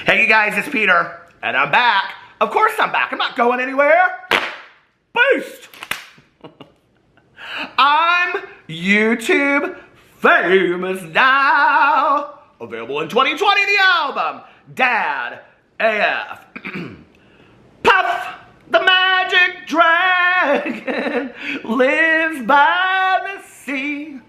Hey you guys, it's Peter, and I'm back. Of course I'm back. I'm not going anywhere. Boost! I'm YouTube famous now. Available in 2020, the album, Dad AF. Puff, the magic dragon, lives by the sea.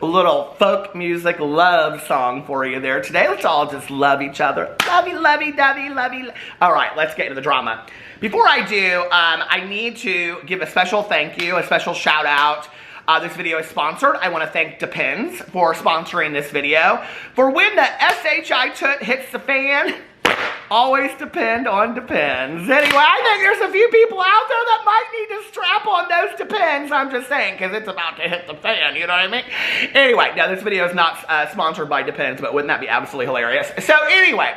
A little folk music love song for you there today. Let's all just love each other. Lovey, lovey, dovey, lovey. All right, let's get into the drama. Before I do, I need to give a special thank you, a special shout out. This video is sponsored. I want to thank Depends for sponsoring this video. For when the SHI toot hits the fan, always depend on Depends. Anyway, I think there's a few people out there that might need to strap on those Depends. I'm just saying, because it's about to hit the fan, you know what I mean? Anyway, no, this video is not sponsored by Depends, but wouldn't that be absolutely hilarious? So anyway,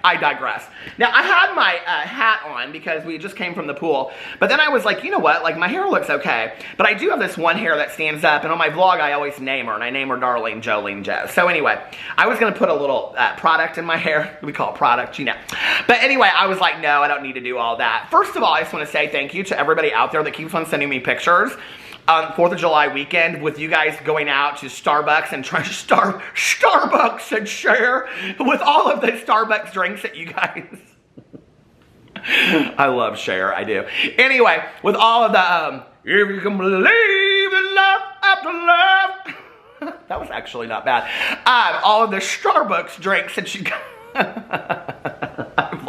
I digress. Now, I had my hat on because we just came from the pool, but then I was like, you know what? Like, my hair looks okay, but I do have this one hair that stands up, and on my vlog, I always name her, and I name her Darlene Jolene Joe. So anyway, I was going to put a little product in my hair. We call it product, you know. But anyway, I was like, no, I don't need to do all that. First of all, I just want to say thank you to everybody out there that keeps on sending me pictures on 4th of July weekend with you guys going out to Starbucks and trying to Starbucks and share with all of the Starbucks drinks that you guys... I love share, I do. Anyway, with all of the, if you can believe in love after love. That was actually not bad. All of the Starbucks drinks that you guys... I've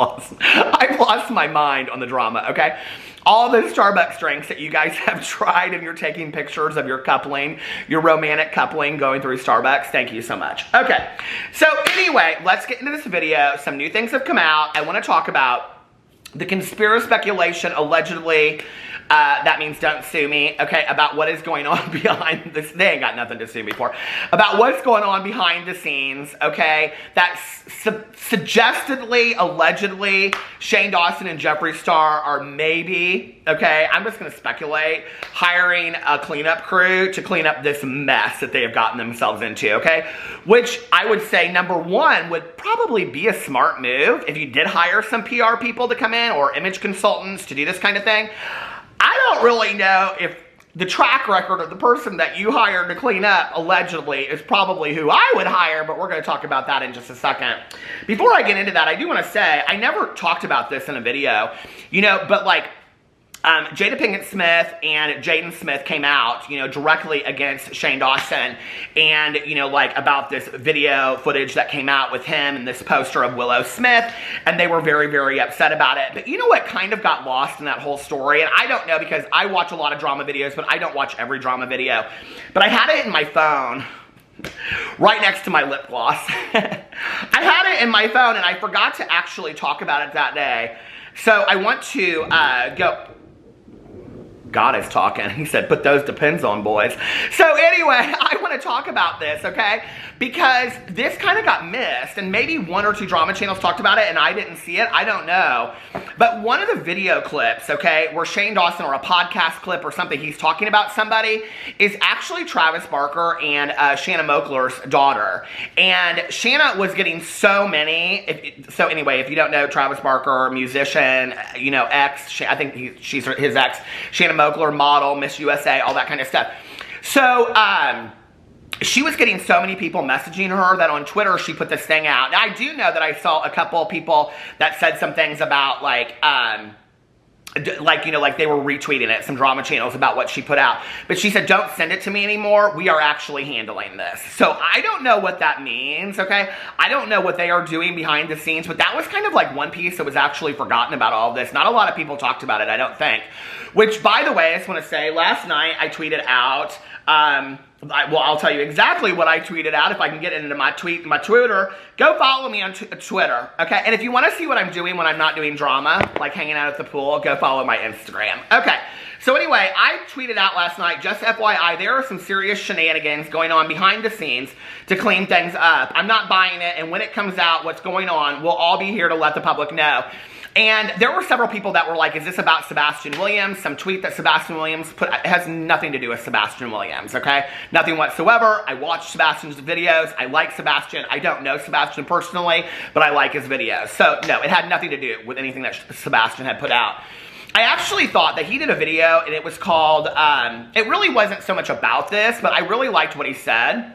lost my mind on the drama, okay? All those Starbucks drinks that you guys have tried and you're taking pictures of your coupling, your romantic coupling going through Starbucks, thank you so much. Okay, so anyway, let's get into this video. Some new things have come out. I want to talk about the conspiracy speculation allegedly, that means don't sue me, okay, about what is going on behind this. They ain't got nothing to sue me for. About what's going on behind the scenes, okay, that suggestively, allegedly, Shane Dawson and Jeffree Star are maybe, okay, I'm just going to speculate, hiring a cleanup crew to clean up this mess that they have gotten themselves into, okay, which I would say, number one, would probably be a smart move if you did hire some PR people to come in or image consultants to do this kind of thing. I don't really know if the track record of the person that you hired to clean up, allegedly, is probably who I would hire, but we're going to talk about that in just a second. Before I get into that, I do want to say, I never talked about this in a video, you know, but like, Jada Pinkett Smith and Jaden Smith came out, you know, directly against Shane Dawson and, you know, like about this video footage that came out with him and this poster of Willow Smith, and they were very, very upset about it. But you know what kind of got lost in that whole story? And I don't know because I watch a lot of drama videos, but I don't watch every drama video. But I had it in my phone right next to my lip gloss. I had it in my phone and I forgot to actually talk about it that day. So I want to go... God is talking. He said, put those Depends on, boys. So anyway, I want to talk about this, okay? Because this kind of got missed, and maybe one or two drama channels talked about it, and I didn't see it. I don't know. But one of the video clips, okay, where Shane Dawson, or a podcast clip or something, he's talking about somebody, is actually Travis Barker and Shanna Moakler's daughter. And Shanna was getting so many. So anyway, if you don't know, Travis Barker, musician, you know, ex, I think she's his ex, Shanna Moakler, model, Miss USA, all that kind of stuff. So, she was getting so many people messaging her that on Twitter she put this thing out. Now, I do know that I saw a couple of people that said some things about like, you know, like they were retweeting it, some drama channels about what she put out. But she said, don't send it to me anymore. We are actually handling this. So I don't know what that means, okay? I don't know what they are doing behind the scenes, but that was kind of like one piece that was actually forgotten about all of this. Not a lot of people talked about it, I don't think. Which, by the way, I just want to say, last night I tweeted out, well, I'll tell you exactly what I tweeted out. If I can get into my Twitter, go follow me on Twitter, okay? And if you want to see what I'm doing when I'm not doing drama, like hanging out at the pool, go follow my Instagram. Okay, so anyway, I tweeted out last night, just FYI, there are some serious shenanigans going on behind the scenes to clean things up. I'm not buying it, and when it comes out, what's going on, we'll all be here to let the public know. And there were several people that were like, is this about Sebastian Williams? Some tweet that Sebastian Williams put, it has nothing to do with Sebastian Williams, okay? Nothing whatsoever. I watched Sebastian's videos. I like Sebastian. I don't know Sebastian personally, but I like his videos. So no, it had nothing to do with anything that Sebastian had put out. I actually thought that he did a video and it was called, it really wasn't so much about this, but I really liked what he said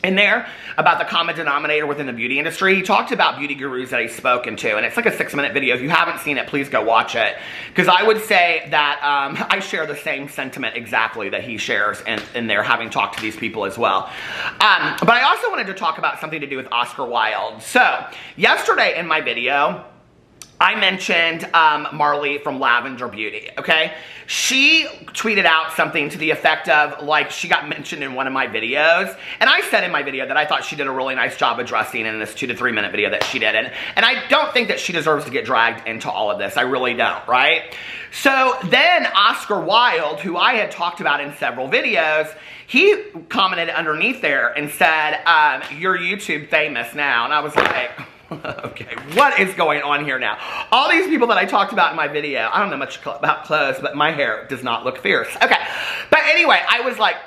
in there about the common denominator within the beauty industry. He talked about beauty gurus that he's spoken to, and it's like a 6-minute video. If you haven't seen it, please go watch it. Because I would say that I share the same sentiment exactly that he shares in there, having talked to these people as well. But I also wanted to talk about something to do with Oscar Wilde. So, yesterday in my video, I mentioned Marley from Lavender Beauty, okay? She tweeted out something to the effect of, like, she got mentioned in one of my videos, and I said in my video that I thought she did a really nice job addressing in this 2 to 3 minute video that she did, and I don't think that she deserves to get dragged into all of this. I really don't, right? So then Oscar Wilde, who I had talked about in several videos, he commented underneath there and said, you're YouTube famous now, and I was like, okay, what is going on here now? All these people that I talked about in my video, I don't know much about clothes, but my hair does not look fierce. Okay, but anyway, I was like,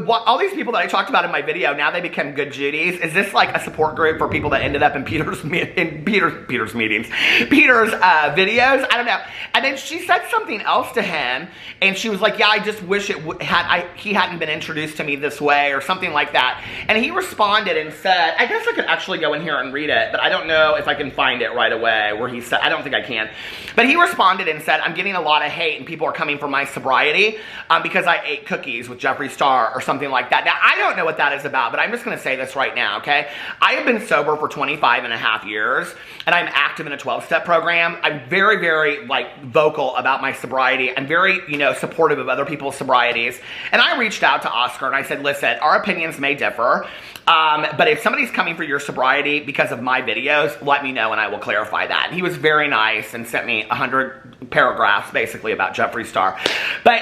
all these people that I talked about in my video, now they become good Judies. Is this like a support group for people that ended up in Peter's meetings, Peter's videos? I don't know. And then she said something else to him, and she was like, yeah, I just wish he hadn't been introduced to me this way, or something like that. And he responded and said, I guess I could actually go in here and read it, but I don't know if I can find it right away, where he said, I don't think I can. But he responded and said, I'm getting a lot of hate, and people are coming for my sobriety because I ate cookies with Jeffree Star, or something like that. Now, I don't know what that is about, but I'm just going to say this right now, okay? I have been sober for 25.5 years, and I'm active in a 12-step program. I'm very, very, like, vocal about my sobriety. I'm very, supportive of other people's sobrieties. And I reached out to Oscar, and I said, listen, our opinions may differ, but if somebody's coming for your sobriety because of my videos, let me know, and I will clarify that. And he was very nice and sent me 100 paragraphs, basically, about Jeffree Star. But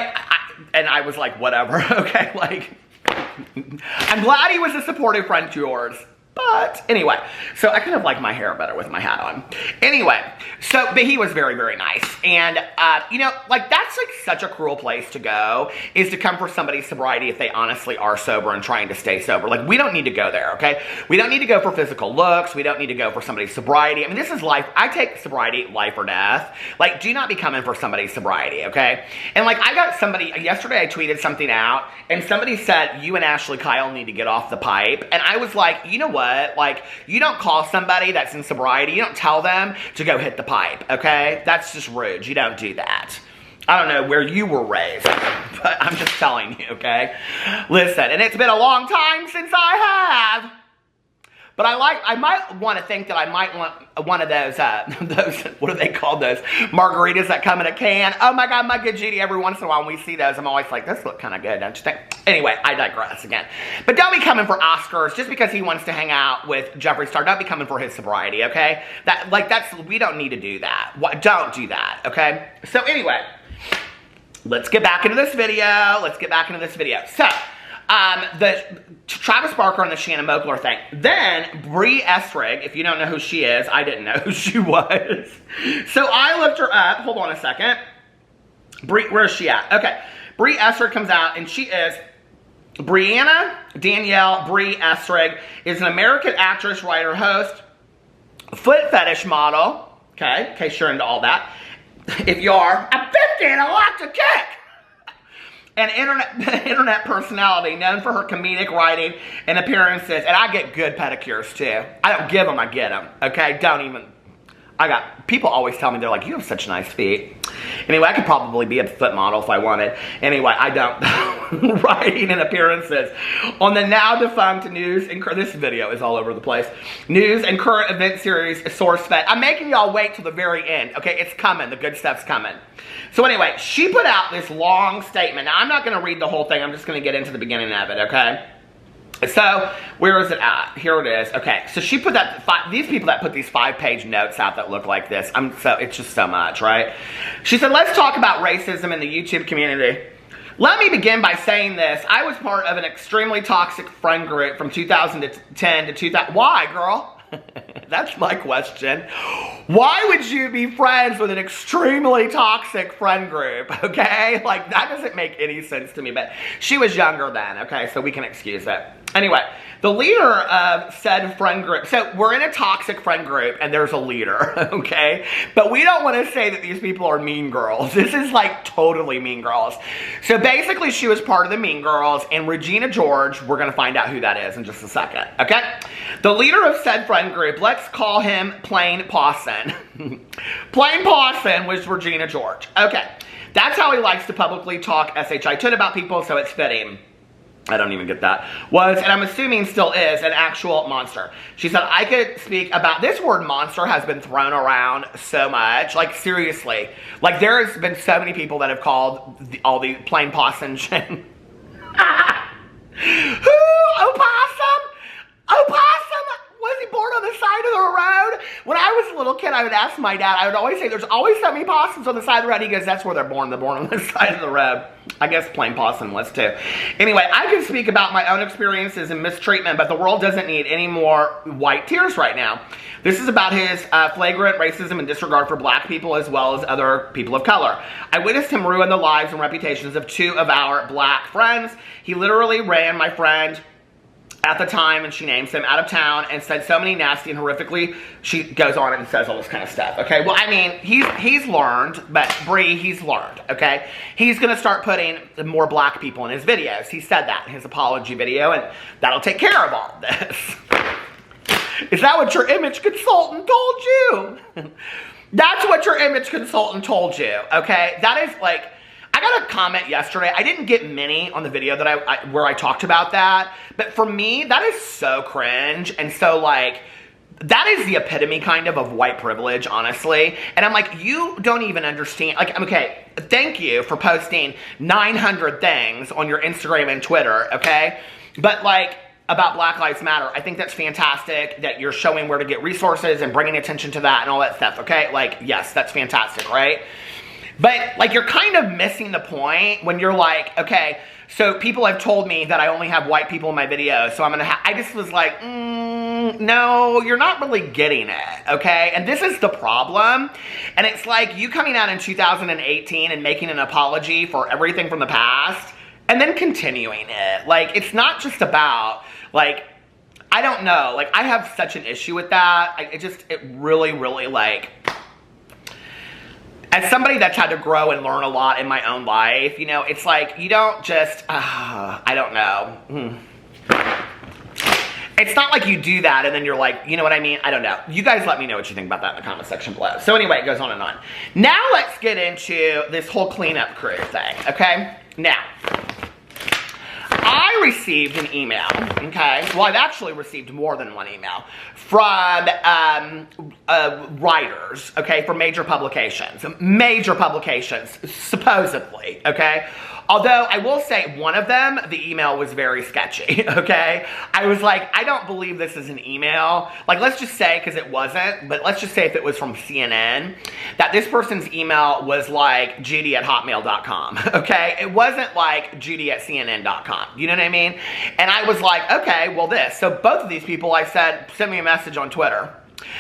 I was like, whatever, okay, like, I'm glad he was a supportive friend to yours. But anyway, so I kind of like my hair better with my hat on. Anyway, but he was very, very nice. And, like, that's like such a cruel place to go, is to come for somebody's sobriety if they honestly are sober and trying to stay sober. Like, we don't need to go there, okay? We don't need to go for physical looks. We don't need to go for somebody's sobriety. I mean, this is life. I take sobriety life or death. Like, do not be coming for somebody's sobriety, okay? And, like, I got somebody, yesterday I tweeted something out, and somebody said, you and Ashley Kyle need to get off the pipe. And I was like, you know what? Like, you don't call somebody that's in sobriety, you don't tell them to go hit the pipe, okay? That's just rude. You don't do that. I don't know where you were raised, but I'm just telling you, okay? Listen, and it's been a long time since I have. But I might want to think that I might want one of those, what are they called, those margaritas that come in a can. Oh my God, my good Judy, every once in a while when we see those, I'm always like, those look kind of good, don't you think? Anyway, I digress again. But don't be coming for Oscars just because he wants to hang out with Jeffree Star. Don't be coming for his sobriety, okay? We don't need to do that. Don't do that, okay? So anyway, let's get back into this video. So, the Travis Barker and the Shannon Mokler thing. Then, Brie Essrig, if you don't know who she is, I didn't know who she was. So I looked her up. Hold on a second. Where is she at? Okay. Brie Essrig comes out, and she is Brianna Danielle Brie Essrig, is an American actress, writer, host, foot fetish model. Okay, in case you're into all that. If you are, I'm 50 and I like to kick. An internet personality known for her comedic writing and appearances. And I get good pedicures too. I don't give them, I get them. Okay, people always tell me, they're like, you have such nice feet. Anyway, I could probably be a foot model if I wanted. Anyway, I don't. Writing and appearances on the now defunct news and this video is all over the place. News and current event series SourceFed. I'm making y'all wait till the very end. Okay, it's coming. The good stuff's coming. So anyway, she put out this long statement. Now, I'm not going to read the whole thing. I'm just going to get into the beginning of it, okay? So, where is it at? Here it is. Okay, so she put that, these people that put these 5-page notes out that look like this, it's just so much, right? She said, let's talk about racism in the YouTube community. Let me begin by saying this. I was part of an extremely toxic friend group from 2010 to 2000. Why, girl? That's my question. Why would you be friends with an extremely toxic friend group, okay? Like, that doesn't make any sense to me, but she was younger then, okay? So we can excuse it. Anyway, the leader of said friend group, so we're in a toxic friend group and there's a leader, okay? But we don't want to say that these people are mean girls. This is like totally mean girls. So basically she was part of the mean girls, and Regina George, we're going to find out who that is in just a second, okay? The leader of said friend group, let's call him Plain Pawson. Plain Pawson was Regina George. Okay, that's how he likes to publicly talk shit about people, so it's fitting. I don't even get that. Was, and I'm assuming still is, an actual monster. She said, I could speak about, this word monster has been thrown around so much. Like, seriously. Like, there has been so many people that have called all the Plain Pawson shit. Who? Opossum? Opossum? Was he born on the side of the road? When I was a little kid, I would ask my dad, I would always say, there's always so many possums on the side of the road. He goes, that's where they're born. They're born on the side of the road. I guess Plain Pawson was too. Anyway, I can speak about my own experiences and mistreatment, but the world doesn't need any more white tears right now. This is about his flagrant racism and disregard for black people as well as other people of color. I witnessed him ruin the lives and reputations of 2 of our black friends. He literally ran my friend at the time, and she names him, out of town and said so many nasty and horrifically, she goes on and says all this kind of stuff, okay? Well, I mean, he's learned, but Bree, he's learned, okay? He's gonna start putting more black people in his videos. He said that in his apology video, and that'll take care of all this. Is that what your image consultant told you? That's what your image consultant told you, okay? That is like, I got a comment yesterday. I didn't get many on the video that where I talked about that, but for me, that is so cringe, and so like, that is the epitome kind of white privilege, honestly. And I'm like, you don't even understand. Like, okay, thank you for posting 900 things on your Instagram and Twitter, okay? But like, about Black Lives Matter, I think that's fantastic that you're showing where to get resources and bringing attention to that and all that stuff, okay? Like, yes, that's fantastic, right? But, like, you're kind of missing the point when you're like, okay, so people have told me that I only have white people in my videos, so I'm gonna I just was like, no, you're not really getting it, okay? And this is the problem. And it's like you coming out in 2018 and making an apology for everything from the past and then continuing it. Like, it's not just about, like, I don't know. Like, I have such an issue with that. It really, really, like, as somebody that's had to grow and learn a lot in my own life, you know, it's like, you don't just, I don't know. It's not like you do that and then you're like, you know what I mean? I don't know. You guys let me know what you think about that in the comment section below. So anyway, it goes on and on. Now let's get into this whole cleanup crew thing, okay? Now, I received an email, okay? Well, I've actually received more than one email from writers, okay, for major publications, supposedly, okay? Although, I will say, one of them, the email was very sketchy, okay? I was like, I don't believe this is an email. Like, let's just say, because it wasn't, but let's just say if it was from CNN, that this person's email was like judy@hotmail.com, okay? It wasn't like judy@cnn.com, you know what I mean? And I was like, okay, well this. So both of these people, I said, send me a message on Twitter.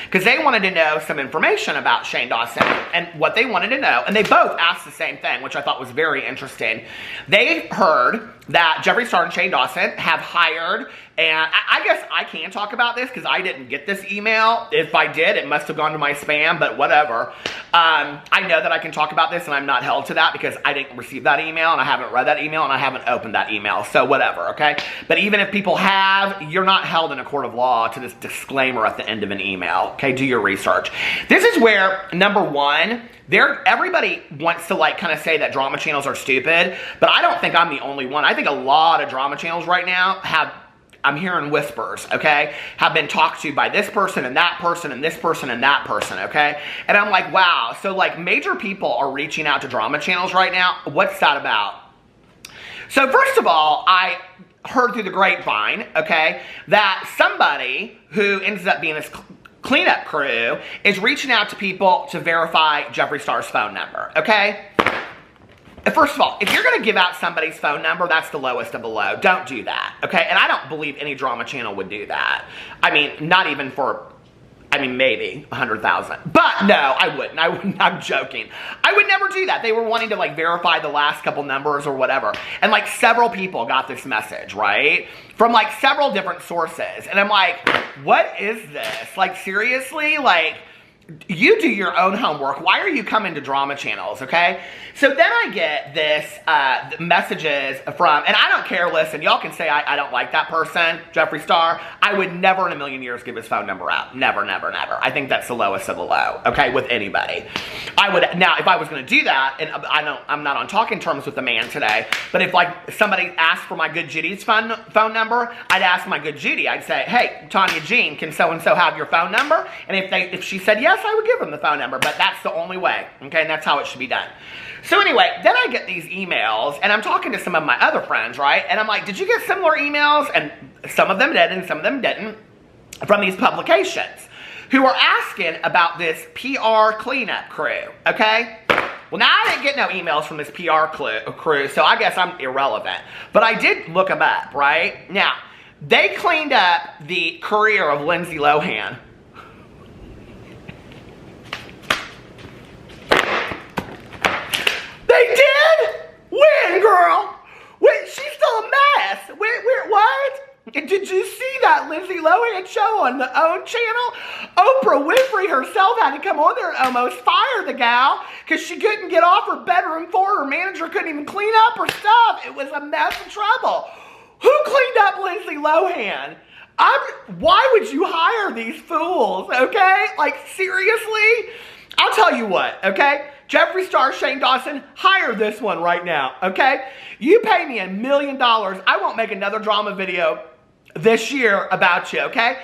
Because they wanted to know some information about Shane Dawson and what they wanted to know. And they both asked the same thing, which I thought was very interesting. They heard that Jeffree Star and Shane Dawson have hired, and I guess I can talk about this because I didn't get this email. If I did, it must have gone to my spam, but whatever. I know that I can talk about this and I'm not held to that because I didn't receive that email and I haven't read that email and I haven't opened that email. So whatever, okay? But even if people have, you're not held in a court of law to this disclaimer at the end of an email, okay? Do your research. This is where, number one, everybody wants to like kind of say that drama channels are stupid, but I don't think I'm the only one. I think a lot of drama channels right now have, I'm hearing whispers, okay, have been talked to by this person and that person and this person and that person, okay? And I'm like, wow, so like major people are reaching out to drama channels right now. What's that about? So first of all, I heard through the grapevine, okay, that somebody who ends up being this cleanup crew is reaching out to people to verify Jeffree Star's phone number, okay? First of all, if you're going to give out somebody's phone number, that's the lowest of the low. Don't do that, okay? And I don't believe any drama channel would do that. I mean, not even for I mean, maybe 100,000. But no, I wouldn't. I'm joking. I would never do that. They were wanting to like verify the last couple numbers or whatever. And like several people got this message, right? From like several different sources. And I'm like, what is this? Like, seriously? Like, you do your own homework. Why are you coming to drama channels, okay? So then I get this messages from, and I don't care, listen, y'all can say I don't like that person, Jeffree Star. I would never in a million years give his phone number out. Never, never, never. I think that's the lowest of the low, okay, with anybody. I would, now, if I was going to do that, and I'm not on talking terms with the man today, but if like somebody asked for my good Judy's phone number, I'd ask my good Judy, I'd say, hey, Tanya Jean, can so-and-so have your phone number? And if she said yes, I would give them the phone number, but that's the only way, okay, and that's how it should be done. So anyway, then I get these emails, and I'm talking to some of my other friends, right, and I'm like, did you get similar emails? And some of them did, and some of them didn't, from these publications, who are asking about this PR cleanup crew, okay? Well, now I didn't get no emails from this PR crew, so I guess I'm irrelevant, but I did look them up, right? Now, they cleaned up the career of Lindsay Lohan. They did? When, girl? When she's still a mess. What? Did you see that Lindsay Lohan show on the OWN channel? Oprah Winfrey herself had to come on there and almost fire the gal because she couldn't get off her bedroom floor. Her manager couldn't even clean up her stuff. It was a mess of trouble. Who cleaned up Lindsay Lohan? Why would you hire these fools, okay? Like, seriously? I'll tell you what, okay? Jeffree Star, Shane Dawson, hire this one right now, okay? You pay me $1 million, I won't make another drama video this year about you, okay?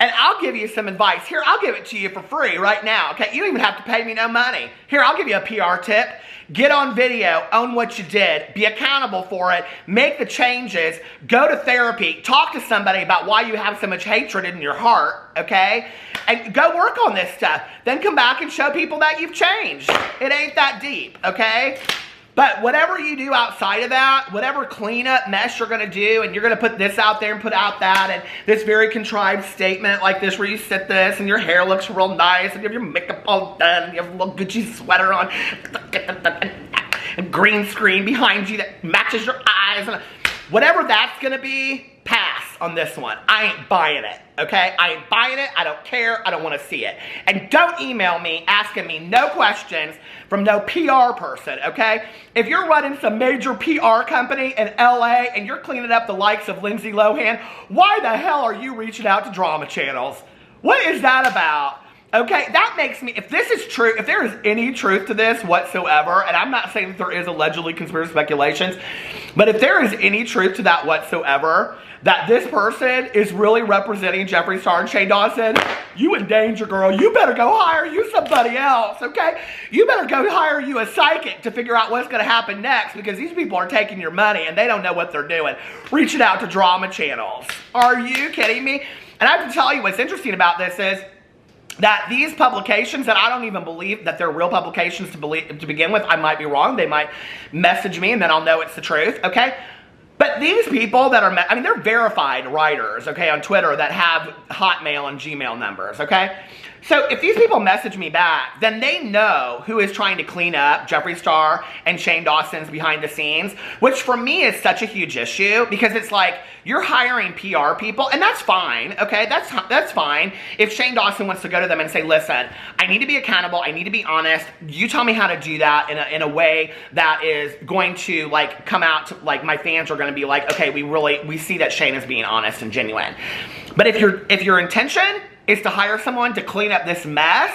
And I'll give you some advice. Here, I'll give it to you for free right now, okay? You don't even have to pay me no money. Here, I'll give you a PR tip. Get on video, own what you did, be accountable for it, make the changes, go to therapy, talk to somebody about why you have so much hatred in your heart, okay? And go work on this stuff. Then come back and show people that you've changed. It ain't that deep, okay? But whatever you do outside of that, whatever cleanup mess you're going to do, and you're going to put this out there and put out that, and this very contrived statement like this where you sit this, and your hair looks real nice, and you have your makeup all done, and you have a little Gucci sweater on, and green screen behind you that matches your eyes, and whatever that's going to be, pass on this one. I ain't buying it, okay? I ain't buying it. I don't care. I don't want to see it. And don't email me asking me no questions from no PR person, okay? If you're running some major PR company in LA and you're cleaning up the likes of Lindsay Lohan, why the hell are you reaching out to drama channels? What is that about? Okay, that makes me, if this is true, if there is any truth to this whatsoever, and I'm not saying that there is allegedly conspiracy speculations, but if there is any truth to that whatsoever, that this person is really representing Jeffree Star and Shane Dawson, you in danger, girl. You better go hire you somebody else, okay? You better go hire you a psychic to figure out what's going to happen next, because these people are taking your money and they don't know what they're doing. Reaching out to drama channels. Are you kidding me? And I have to tell you what's interesting about this is that these publications, that I don't even believe that they're real publications to begin with. I might be wrong. They might message me and then I'll know it's the truth, okay? But these people that are, I mean, they're verified writers, okay, on Twitter that have Hotmail and Gmail numbers, okay? So if these people message me back, then they know who is trying to clean up Jeffree Star and Shane Dawson's behind the scenes, which for me is such a huge issue because it's like you're hiring PR people, and that's fine, okay? That's fine. If Shane Dawson wants to go to them and say, listen, I need to be accountable, I need to be honest, you tell me how to do that in a way that is going to like come out to, like my fans are going to be like, okay, we see that Shane is being honest and genuine. But if your intention is to hire someone to clean up this mess,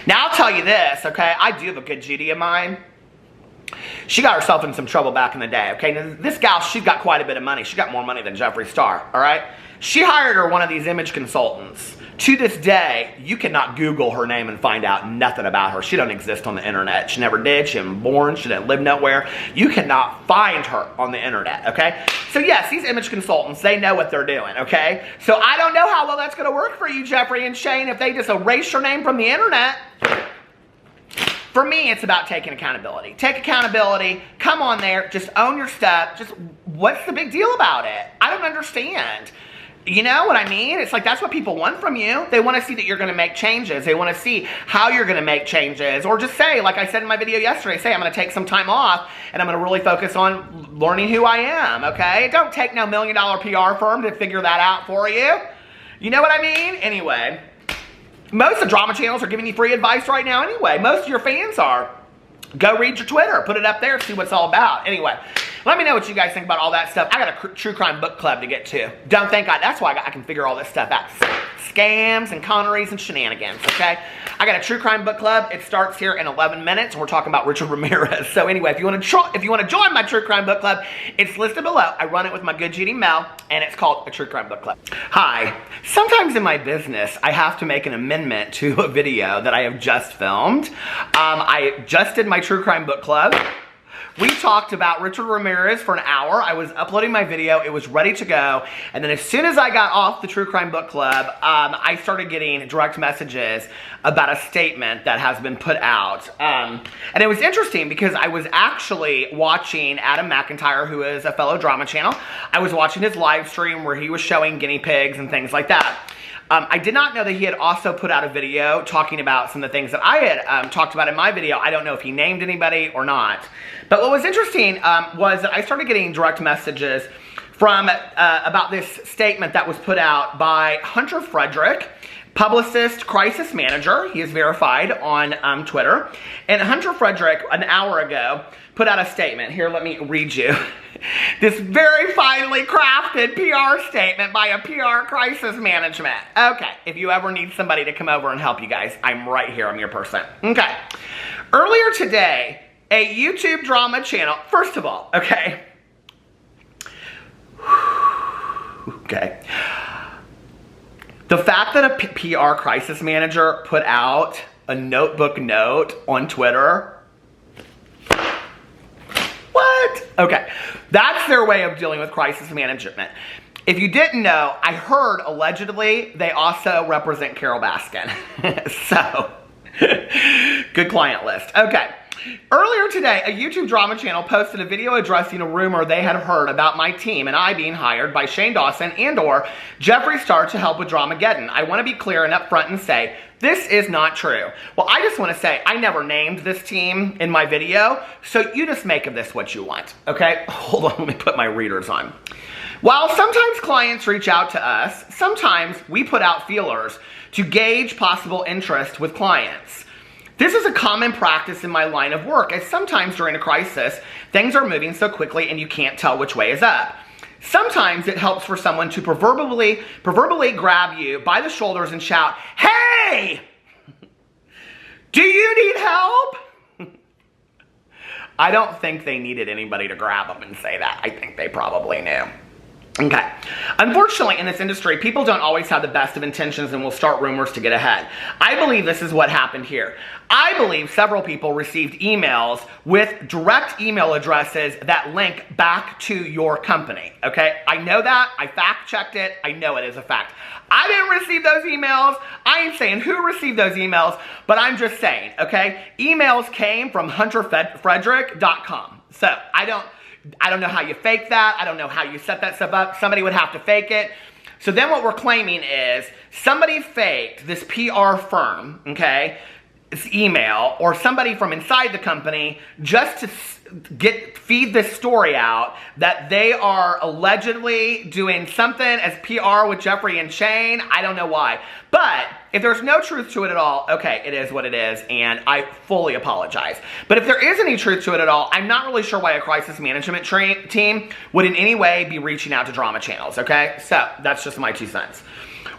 now I'll tell you this, okay? I do have a good Judy of mine. She got herself in some trouble back in the day, okay? Now, this gal, she's got quite a bit of money. She got more money than Jeffree Star, all right? She hired her one of these image consultants. To this day, you cannot Google her name and find out nothing about her. She don't exist on the internet. She never did. She wasn't born. She didn't live nowhere. You cannot find her on the internet, okay? So yes, these image consultants, they know what they're doing, okay? So I don't know how well that's going to work for you, Jeffree and Shane, if they just erase your name from the internet. For me, it's about taking accountability. Take accountability, come on there, just own your stuff. Just, what's the big deal about it? I don't understand. You know what I mean? It's like, that's what people want from you. They want to see that you're going to make changes. They want to see how you're going to make changes. Or just say, like I said in my video yesterday, say I'm going to take some time off and I'm going to really focus on learning who I am, okay? Don't take no $1 million PR firm to figure that out for you. You know what I mean? Anyway, most of the drama channels are giving you free advice right now anyway. Most of your fans are. Go read your Twitter. Put it up there. See what it's all about. Anyway, let me know what you guys think about all that stuff. I got a true crime book club to get to. Don't think that's why I can figure all this stuff out. Scams and conneries and shenanigans, okay? I got a true crime book club. It starts here in 11 minutes, and we're talking about Richard Ramirez. So anyway, if you want to join my true crime book club, it's listed below. I run it with my good GD Mel, and it's called a true crime book club. Hi. Sometimes in my business, I have to make an amendment to a video that I have just filmed. I just did my true crime book club. We talked about Richard Ramirez for an hour. I was uploading my video. It was ready to go. And then as soon as I got off the True Crime Book Club, I started getting direct messages about a statement that has been put out. And it was interesting because I was actually watching Adam McIntyre, who is a fellow drama channel. I was watching his live stream where he was showing guinea pigs and things like that. I did not know that he had also put out a video talking about some of the things that I had talked about in my video. I don't know if he named anybody or not. But what was interesting was that I started getting direct messages from about this statement that was put out by Hunter Frederick, publicist, crisis manager. He is verified on Twitter. And Hunter Frederick, an hour ago, put out a statement. Here, let me read you. This very finely crafted PR statement by a PR crisis management. Okay, if you ever need somebody to come over and help you guys, I'm right here. I'm your person. Okay. Earlier today, a YouTube drama channel, first of all, okay. Okay. The fact that a PR crisis manager put out a notebook note on Twitter. What? Okay. That's their way of dealing with crisis management. If you didn't know, I heard allegedly they also represent Carol Baskin. So, good client list. Okay. Earlier today, a YouTube drama channel posted a video addressing a rumor they had heard about my team and I being hired by Shane Dawson and or Jeffree Star to help with Dramageddon. I want to be clear and upfront and say, this is not true. Well, I just want to say, I never named this team in my video, so you just make of this what you want, okay? Hold on, let me put my readers on. While sometimes clients reach out to us, sometimes we put out feelers to gauge possible interest with clients. This is a common practice in my line of work, as sometimes during a crisis, things are moving so quickly and you can't tell which way is up. Sometimes it helps for someone to proverbially grab you by the shoulders and shout, "Hey! Do you need help?" I don't think they needed anybody to grab them and say that. I think they probably knew. Okay. Unfortunately, in this industry, people don't always have the best of intentions and will start rumors to get ahead. I believe this is what happened here. I believe several people received emails with direct email addresses that link back to your company, okay? I know that. I fact-checked it. I know it is a fact. I didn't receive those emails. I ain't saying who received those emails, but I'm just saying, okay? Emails came from hunterfrederick.com. So, I don't know how you fake that. I don't know how you set that stuff up. Somebody would have to fake it. So then what we're claiming is somebody faked this PR firm, okay, this email, or somebody from inside the company just to feed this story out that they are allegedly doing something as PR with Jeffree and Shane. I don't know why. But if there's no truth to it at all, okay, it is what it is, and I fully apologize. But if there is any truth to it at all, I'm not really sure why a crisis management team would in any way be reaching out to drama channels, okay? So, that's just my 2 cents.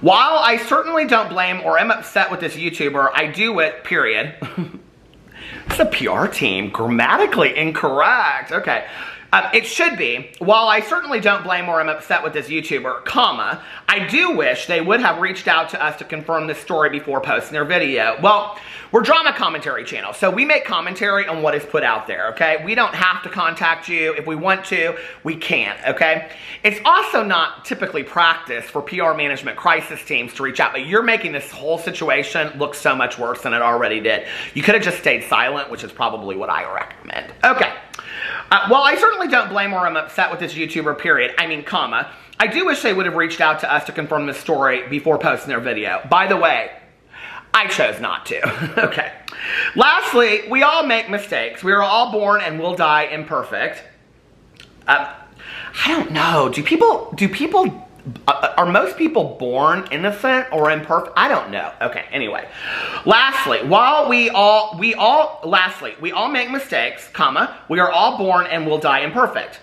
While I certainly don't blame or am upset with this YouTuber, I do it, period. It's a PR team. Grammatically incorrect. Okay. It should be. While I certainly don't blame or am upset with this YouTuber, comma, I do wish they would have reached out to us to confirm this story before posting their video. Well, we're drama commentary channel, so we make commentary on what is put out there, okay? We don't have to contact you. If we want to, we can, okay? It's also not typically practice for PR management crisis teams to reach out, but you're making this whole situation look so much worse than it already did. You could have just stayed silent, which is probably what I recommend. Okay. While I certainly don't blame or am upset with this YouTuber, period, I mean, comma, I do wish they would have reached out to us to confirm this story before posting their video. By the way, I chose not to. Okay. Lastly, we all make mistakes. We are all born and will die imperfect. I don't know. Are most people born innocent or imperfect? I don't know. Okay, anyway. Lastly, we all make mistakes, comma, we are all born and will die imperfect.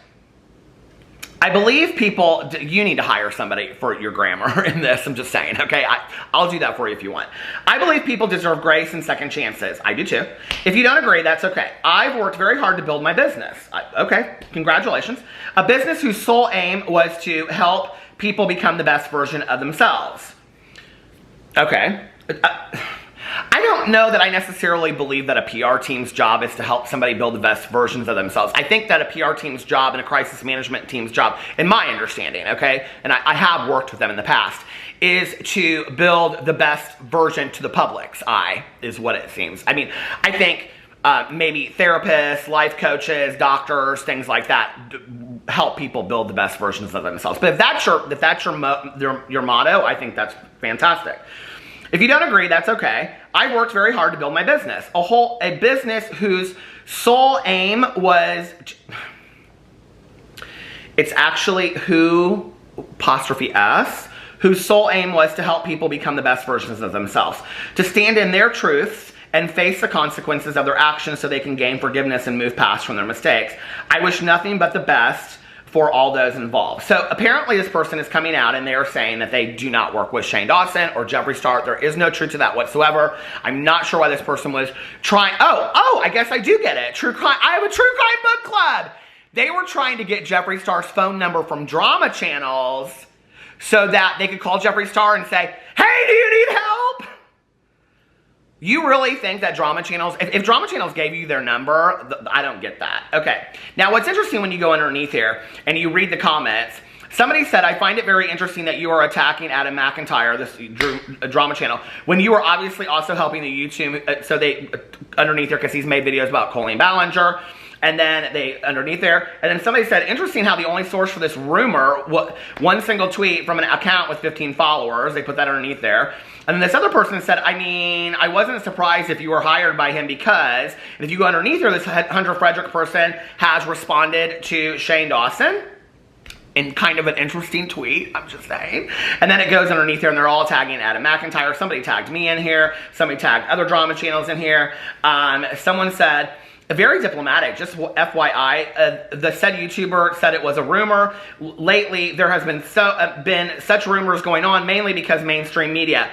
I believe people, you need to hire somebody for your grammar in this, I'm just saying, okay? I'll do that for you if you want. I believe people deserve grace and second chances. I do too. If you don't agree, that's okay. I've worked very hard to build my business. Okay, congratulations. A business whose sole aim was to help people become the best version of themselves. Okay. I don't know that I necessarily believe that a PR team's job is to help somebody build the best versions of themselves. I think that a PR team's job and a crisis management team's job, in my understanding, okay, and I have worked with them in the past, is to build the best version to the public's eye, is what it seems. I mean, I think maybe therapists, life coaches, doctors, things like that help people build the best versions of themselves. But if that's your motto, I think that's fantastic. If you don't agree, that's okay. I worked very hard to build my business. A business whose sole aim was, it's actually who, apostrophe S, whose sole aim was to help people become the best versions of themselves, to stand in their truths and face the consequences of their actions so they can gain forgiveness and move past from their mistakes. I wish nothing but the best for all those involved. So apparently this person is coming out and they are saying that they do not work with Shane Dawson or Jeffree Star. There is no truth to that whatsoever. I'm not sure why this person was trying. Oh, I guess I do get it. True crime. I have a true crime book club. They were trying to get Jeffree Star's phone number from drama channels so that they could call Jeffree Star and say, hey, do you need help? You really think that drama channels, if drama channels gave you their number, I don't get that. Okay. Now, what's interesting when you go underneath here and you read the comments, somebody said, I find it very interesting that you are attacking Adam McIntyre, this drama channel, when you are obviously also helping the YouTube, so they, underneath there, because he's made videos about Colleen Ballinger, and then they, underneath there, and then somebody said, interesting how the only source for this rumor, one single tweet from an account with 15 followers, they put that underneath there. And then this other person said, I mean, I wasn't surprised if you were hired by him because, and if you go underneath here, this Hunter Frederick person has responded to Shane Dawson in kind of an interesting tweet, I'm just saying. And then it goes underneath here and they're all tagging Adam McIntyre. Somebody tagged me in here. Somebody tagged other drama channels in here. Someone said, very diplomatic, just FYI, the said YouTuber said it was a rumor. Lately, there has been such rumors going on, mainly because mainstream media.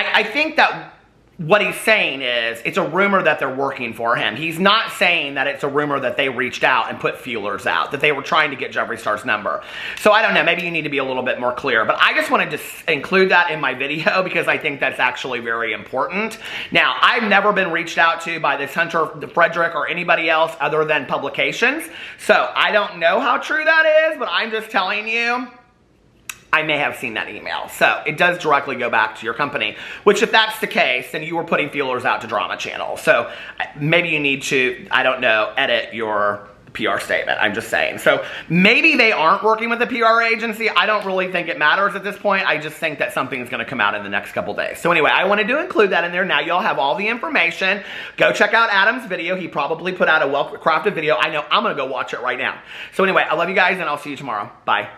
I think that what he's saying is it's a rumor that they're working for him. He's not saying that it's a rumor that they reached out and put feelers out, that they were trying to get Jeffree Star's number. So I don't know, maybe you need to be a little bit more clear. But I just wanted to include that in my video because I think that's actually very important. Now, I've never been reached out to by this Hunter Frederick or anybody else other than publications. So I don't know how true that is, but I'm just telling you, I may have seen that email. So it does directly go back to your company, which if that's the case, then you were putting feelers out to drama channels. So maybe you need to, I don't know, edit your PR statement. I'm just saying. So maybe they aren't working with a PR agency. I don't really think it matters at this point. I just think that something's going to come out in the next couple days. So anyway, I wanted to include that in there. Now y'all have all the information. Go check out Adam's video. He probably put out a well-crafted video. I know I'm going to go watch it right now. So anyway, I love you guys and I'll see you tomorrow. Bye.